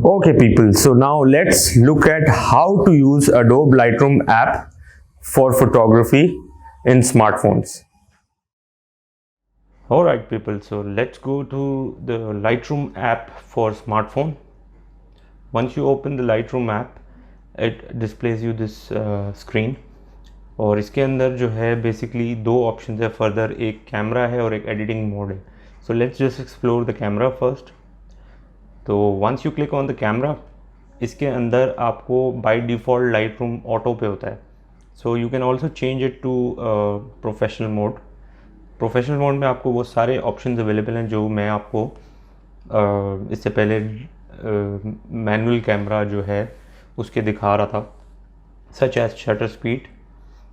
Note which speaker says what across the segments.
Speaker 1: Okay people, so now let's look at how to use Adobe Lightroom app for photography in smartphones. Alright people, so let's go to the Lightroom app for smartphone. Once you open the Lightroom app, it displays you this screen और इसके अंदर जो है basically दो option है further, एक camera है और एक एडिटिंग मोड है. So let's just explore the camera first. तो once you click on the camera, इसके अंदर आपको बाय डिफ़ॉल्ट लाइटरूम ऑटो पे होता है. So you can also change it to professional mode. Professional mode में आपको वो सारे ऑप्शंस अवेलेबल हैं जो मैं आपको इससे पहले मैनुअल कैमरा जो है उसके दिखा रहा था, such as shutter speed.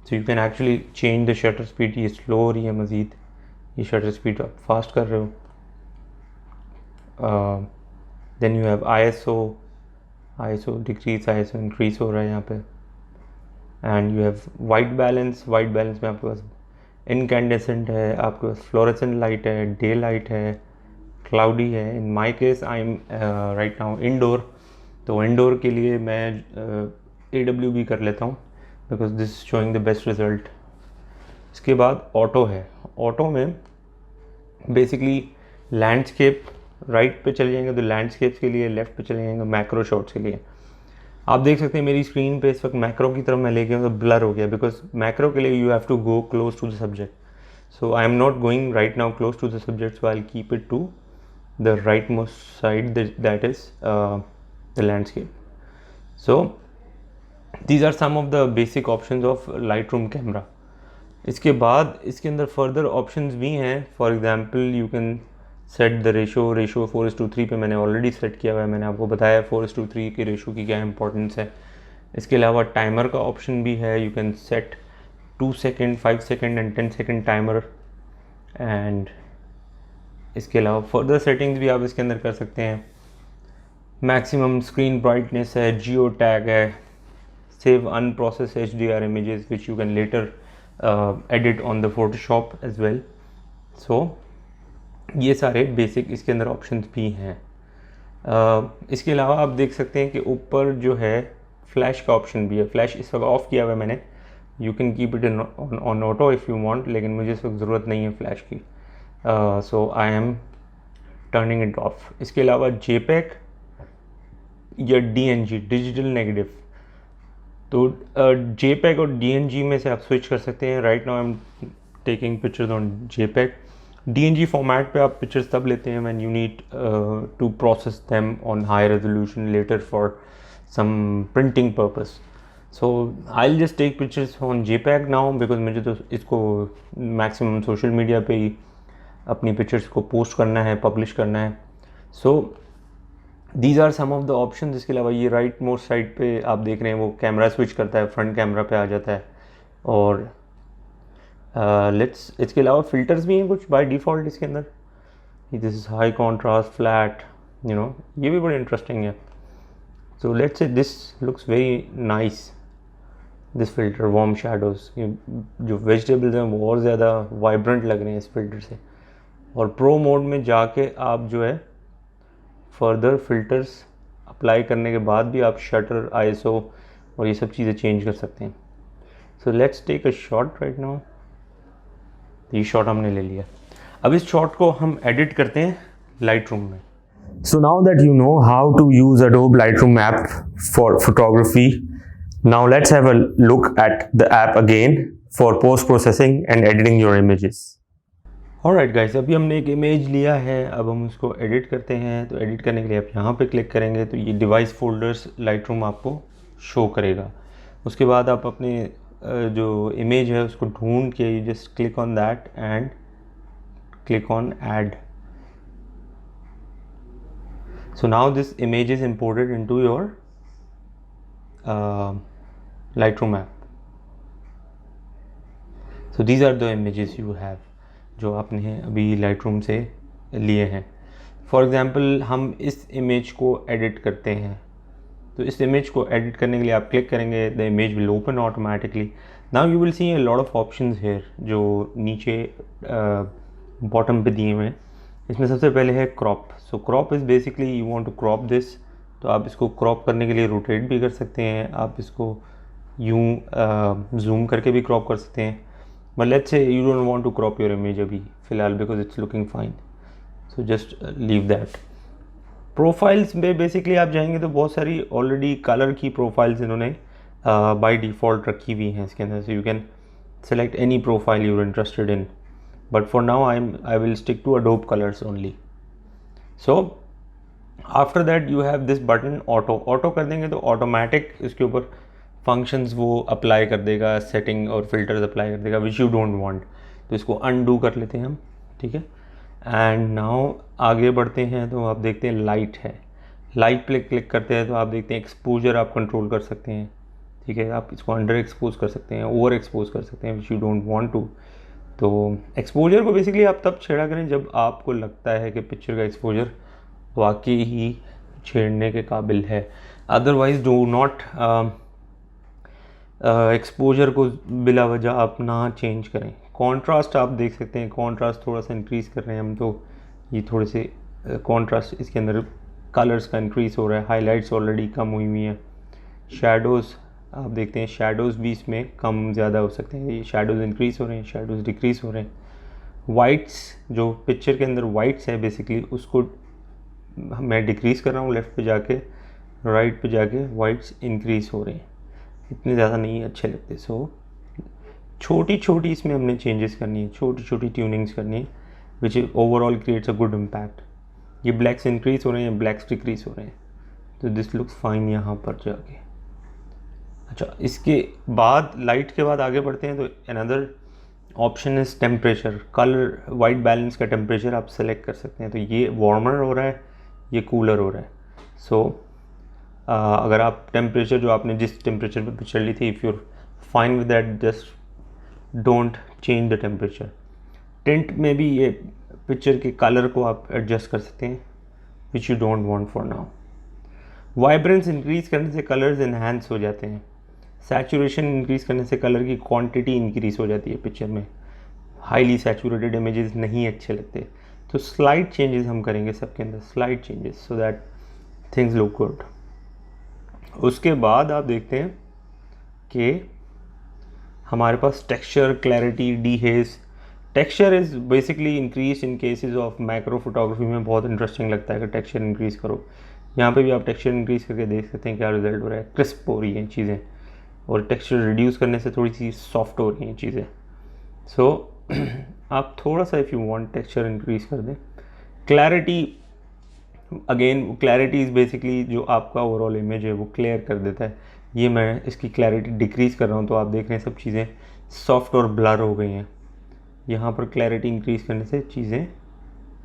Speaker 1: So you can actually change the shutter speed. ये स्लो हो रही है मज़ीद, ये शटर स्पीड आप फास्ट कर रहे हो. Then you have ISO decrease, ISO increase हो रहा है यहाँ पे. And you have white balance में आपके पास इनकैंडेसेंट है, आपके पास फ्लोरेसेंट लाइट है, डे लाइट है, क्लाउडी है. In my case I am right now indoor. तो इंडोर के लिए मैं AWB कर लेता हूँ because this showing the best result. इसके बाद ऑटो है. ऑटो में बेसिकली लैंडस्केप राइट पे चले जाएंगे तो लैंडस्केप्स के लिए, लेफ़्ट पे चले जाएंगे मैक्रो शॉट्स के लिए. आप देख सकते हैं मेरी स्क्रीन पे इस वक्त मैक्रो की तरफ मैं ले गया हूँ तो ब्लर हो गया बिकॉज मैक्रो के लिए you have to go close to the subject. So I am not going right now close to the subject, so I will keep it to the right most side, that is the landscape. So these are some of the basic options of Lightroom camera. इसके बाद इसके अंदर further options भी हैं. For example you can set the ratio 4:3 पे मैंने already set किया हुआ है. मैंने आपको बताया 4:3 की रेशो की क्या इंपॉर्टेंस है. इसके अलावा टाइमर का ऑप्शन भी है. You can set 2 second, 5 second and 10 second timer. And इसके अलावा फर्दर सेटिंग्स भी आप इसके अंदर कर सकते हैं. मैक्सिमम स्क्रीन ब्राइटनेस है, जियो टैग है, save unprocessed HDR images which you can later edit on the Photoshop as well. So ये सारे बेसिक इसके अंदर ऑप्शंस भी हैं. इसके अलावा आप देख सकते हैं कि ऊपर जो है फ्लैश का ऑप्शन भी है. फ्लैश इस वक्त ऑफ़ किया हुआ है मैंने. You can keep it on auto if you want, लेकिन मुझे इस वक्त ज़रूरत नहीं है फ्लैश की. So I am turning it off. इसके अलावा JPEG या DNG, डिजिटल नेगेटिव. तो JPEG और DNG में से आप स्विच कर सकते हैं. Right now I am taking pictures on JPEG. DNG format पे आप पिक्चर्स तब लेते हैं when you need to process them on high resolution later for some printing purpose. So I will just take pictures on JPEG now because मुझे तो इसको maximum social media पे ही अपनी पिक्चर्स को पोस्ट करना है, पब्लिश करना है. So these are some of the option. इसके अलावा ये राइट मोस्ट साइड पे आप देख रहे हैं वो कैमरा स्विच करता है, फ्रंट कैमरा पे आ जाता है. और इसके अलावा फ़िल्टर्स भी हैं कुछ बाय डिफ़ॉल्ट इसके अंदर. This is high contrast, flat, you know, ये भी बड़े इंटरेस्टिंग है. So let's say this looks very nice, this filter warm shadows. जो वेजिटेबल्स हैं वो और ज़्यादा वाइब्रेंट लग रहे हैं इस फिल्टर से. और प्रो मोड में जाके आप जो है फर्दर फिल्टर्स अप्लाई करने के बाद भी आप शटर, ISO और ये सब चीज़ें चेंज कर सकते हैं. So let's take a shot right now. ये शॉट हमने ले लिया. अब इस शॉट को हम एडिट करते हैं लाइटरूम में. So now that you know how to use Adobe Lightroom app for photography, now let's have a look at the app again for post processing and editing your images. Alright guys, अभी हमने एक image लिया है, अब हम उसको edit करते हैं. तो एडिट करने के लिए आप यहाँ पे क्लिक करेंगे तो ये डिवाइस फोल्डर्स लाइटरूम आपको शो करेगा. उसके बाद आप अपने जो इमेज है उसको ढूंढ के you just click on that and click on add. So now this image is imported into your Lightroom app. So these are the images you have जो आपने अभी लाइटरूम से लिए हैं. फॉर एग्ज़ाम्पल हम इस इमेज को एडिट करते हैं. तो इस इमेज को एडिट करने के लिए आप क्लिक करेंगे, the image will open automatically. Now you will see a lot of options here जो नीचे बॉटम पे दिए हुए हैं. इसमें सबसे पहले है crop. So crop is basically you want to crop this तो आप इसको क्रॉप करने के लिए रोटेट भी कर सकते हैं, आप इसको यूं जूम करके भी क्रॉप कर सकते हैं, but let's say you don't want to crop your image अभी फ़िलहाल because it's looking fine, so just leave that. Profiles में बेसिकली आप जाएंगे तो बहुत सारी ऑलरेडी कलर की प्रोफाइल्स इन्होंने बाय डिफ़ॉल्ट रखी हुई हैं इसके अंदर, so you can select any profile you are interested in, but for now I will stick to Adobe colours only. So after that you have this button auto कर देंगे तो automatic इसके ऊपर फंक्शंस वो अप्लाई कर देगा, setting और filters apply कर देगा विच यू डोंट वांट, तो इसको अनडू कर लेते हैं हम, ठीक है। एंड नाउ आगे बढ़ते हैं तो आप देखते हैं लाइट है, लाइट पे क्लिक करते हैं तो आप देखते हैं एक्सपोजर आप कंट्रोल कर सकते हैं, ठीक है। आप इसको अंडर एक्सपोज कर सकते हैं, ओवर एक्सपोज कर सकते हैं which you don't want to. तो एक्सपोजर को बेसिकली आप तब छेड़ा करें जब आपको लगता है कि पिक्चर का एक्सपोजर वाकई ही छेड़ने के काबिल है, अदरवाइज डू नॉट एक्सपोजर को बिला वजह आप ना चेंज करें। कॉन्ट्रास्ट आप देख सकते हैं, कॉन्ट्रास्ट थोड़ा सा इंक्रीज़ कर रहे हैं हम, तो ये थोड़े से कॉन्ट्रास्ट इसके अंदर कलर्स का इंक्रीज़ हो रहा है, हाइलाइट्स ऑलरेडी कम हुई हुई हैं, शैडोज़ आप देखते हैं शैडोज़ भी इसमें कम ज़्यादा हो सकते हैं, ये शैडोज़ इंक्रीज़ हो रहे हैं, शैडोज़ डिक्रीज़ हो रहे हैं। वाइट्स जो पिक्चर के अंदर वाइट्स है बेसिकली उसको मैं डिक्रीज़ कर रहा हूँ, लेफ़्ट पे जाके राइट पे जाके वाइट्स इंक्रीज़ हो रहे हैं, इतने ज़्यादा नहीं अच्छे लगते। सो छोटी छोटी इसमें हमने चेंजेस करनी है, छोटी छोटी ट्यूनिंग्स करनी है which overall creates a good impact. ये ब्लैक्स इंक्रीज़ हो रहे हैं, ब्लैक्स डिक्रीज़ हो रहे हैं, तो दिस लुक्स फाइन यहाँ पर जाके। अच्छा, इसके बाद लाइट के बाद आगे बढ़ते हैं तो another option is temperature, colour white balance का टेम्परेचर आप सेलेक्ट कर सकते हैं, तो ये वार्मर हो रहा है, ये कूलर हो रहा है। सो अगर आप टेम्परेचर जो आपने जिस टेम्परेचर पे पिक्चर ली थी, if you're fine with that just don't change the temperature. Tint में भी ये पिक्चर के कलर को आप एडजस्ट कर सकते हैं which you don't want for now. Vibrance increase करने से कलर्स इन्हांस हो जाते हैं, सैचुरेशन इंक्रीज़ करने से कलर की क्वांटिटी इंक्रीज़ हो जाती है पिक्चर में, हाईली सैचुरेटेड इमेजेस नहीं अच्छे लगते, तो स्लाइड चेंजेस हम करेंगे सबके अंदर, slide changes so that things look good. उसके बाद आप देखते हैं कि हमारे पास texture, clarity, dehaze. Texture is basically increase in cases of macro photography में बहुत इंटरेस्टिंग लगता है कि टेक्सचर इंक्रीज़ करो, यहाँ पे भी आप टेक्सचर इंक्रीज़ करके देख सकते हैं क्या रिजल्ट हो रहा है, क्रिस्प हो रही हैं चीज़ें, और टेक्सचर रिड्यूस करने से थोड़ी सी सॉफ्ट हो रही हैं चीज़ें। सो आप थोड़ा सा if you want texture increase कर दें। Clarity, again clarity is basically जो आपका ओवरऑल इमेज है वो क्लियर कर देता है, ये मैं इसकी क्लैरिटी डिक्रीज़ कर रहा हूँ तो आप देख रहे हैं सब चीज़ें सॉफ्ट और ब्लर हो गई हैं, यहाँ पर क्लैरिटी इंक्रीज़ करने से चीज़ें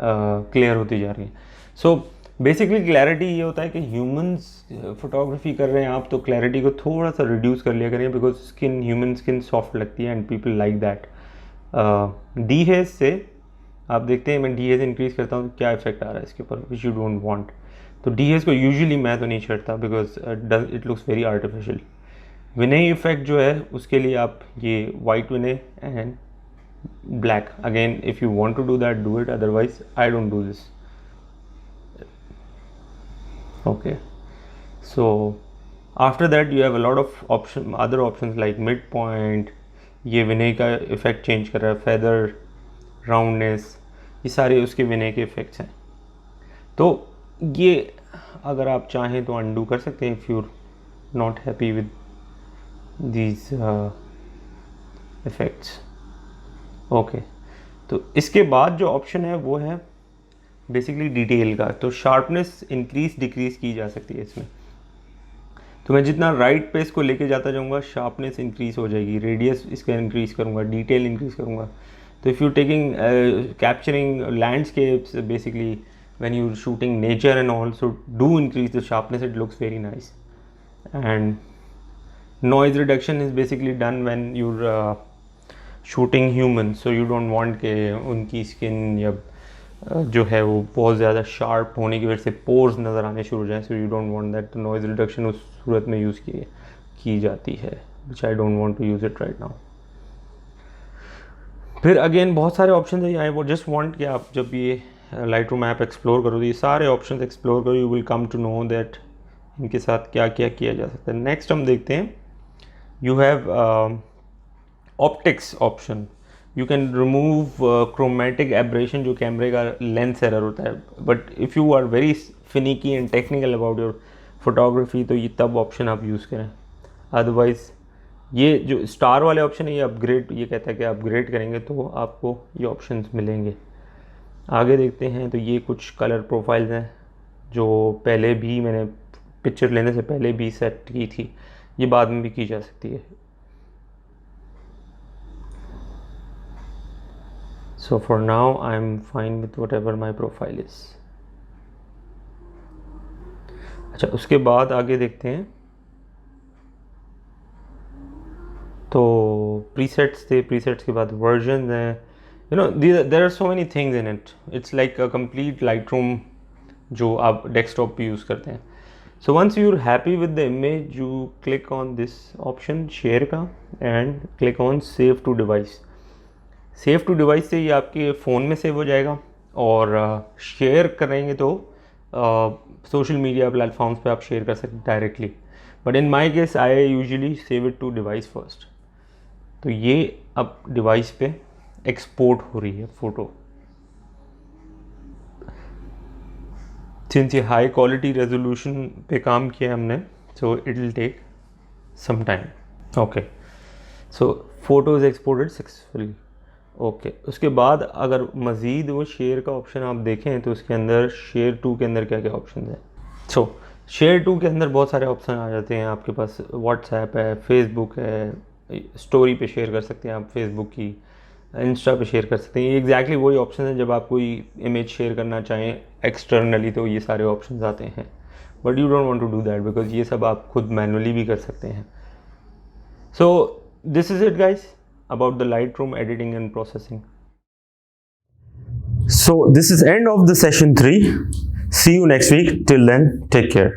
Speaker 1: क्लियर होती जा रही हैं। सो बेसिकली क्लैरिटी ये होता है कि ह्यूमंस फोटोग्राफी कर रहे हैं आप, तो क्लैरिटी को थोड़ा सा रिड्यूस कर लिया करें because skin, human skin soft लगती है एंड पीपल लाइक दैट। डीहेज से आप देखते हैं मैं डीहेज इंक्रीज़ करता हूँ तो क्या इफेक्ट आ रहा है इसके ऊपर विच यू डोंट वांट। तो डीहेज को यूजुअली मैं तो नहीं छेड़ता because it looks very artificial. विनय इफेक्ट जो है उसके लिए आप ये वाइट विनय and black, again if you want to do that do it, otherwise I don't do this. Okay, so after that you have a lot of other options like midpoint, ये विनय का effect change कर रहा है, feather, roundness, ये सारे उसके विनय के effects हैं। तो ये अगर आप चाहें तो अनडू कर सकते हैं if you're not happy with these effects. Okay, तो इसके बाद जो ऑप्शन है वो है बेसिकली डिटेल का, तो शार्पनेस इंक्रीज डिक्रीज़ की जा सकती है इसमें। तो मैं जितना राइट पे इसको लेके जाता जाऊँगा शार्पनेस इंक्रीज़ हो जाएगी, रेडियस इसका इंक्रीज़ करूँगा, डिटेल इंक्रीज़ करूँगा। तो if you taking capturing landscapes basically when you shooting nature and also do increase the sharpness, it looks very nice. And noise reduction is basically done when you're shooting human, so you don't want के उनकी skin या जो है वो बहुत ज़्यादा sharp होने की वजह से पोर्स नज़र आने शुरू हो जाए, so you don't want that. तो नॉइज़ रिडक्शन उस सूरत में यूज़ की जाती है which I don't want to use it right now. फिर अगेन बहुत सारे ऑप्शन है, आई जस्ट वांट कि आप जब ये लाइटरूम ऐप एक्सप्लोर करो तो ये सारे ऑप्शन एक्सप्लोर करो, you will come to know that इनके साथ क्या क्या किया जा सकता है। नेक्स्ट हम देखते हैं, you have optics option. You can remove chromatic aberration, जो कैमरे का लेंस एरर होता है। But if you are very finicky and technical about your photography तो ये तब ऑप्शन आप यूज़ करें। अदरवाइज़ ये जो स्टार वाले ऑप्शन है ये अपग्रेड, ये कहता है कि अपग्रेड करेंगे तो आपको ये ऑप्शंस मिलेंगे। आगे देखते हैं, तो ये कुछ कलर प्रोफाइल्स हैं जो पहले भी मैंने पिक्चर लेने से पहले भी सेट की थी, ये बाद में भी की जा सकती है। So for now I'm fine with whatever my profile is. अच्छा, उसके बाद आगे देखते हैं, तो प्रीसेट्स थे, प्रीसेट्स के बाद वर्जन हैं। You know there are so many things in it, it's like a complete Lightroom जो आप डेस्कटॉप पे यूज़ करते हैं। So once you are happy with the image you click on this option share का and click on save to device. Save to device से ये आपके phone में सेव हो जाएगा और शेयर करेंगे तो सोशल मीडिया प्लेटफॉर्म्स पे आप शेयर कर सकते हैं directly. But in my case I usually save it to device first. तो ये अब डिवाइस पे एक्सपोर्ट हो रही है फ़ोटो। सिंस ये हाई क्वालिटी रेजोल्यूशन पे काम किया हमने, so it will take some time. Okay, so photo is exported successfully. Okay, उसके बाद अगर मज़ीद वो शेयर का ऑप्शन आप देखें तो उसके अंदर शेयर टू के अंदर क्या क्या ऑप्शन हैं। सो शेयर टू के अंदर बहुत सारे ऑप्शन आ जाते हैं। आपके पास व्हाट्सएप है, फेसबुक है, स्टोरी पे शेयर कर सकते हैं आप फेसबुक की, इंस्टा पे शेयर कर सकते हैं। ये एग्जैक्टली वही ऑप्शन है जब आप कोई इमेज शेयर करना चाहें एक्सटर्नली, तो ये सारे ऑप्शन आते हैं। But you don't want to do that because ये सब आप खुद मैनुअली भी कर सकते हैं। So this is it guys about the Lightroom editing and processing. So this is end of the session 3. See you next week. Till then, take care.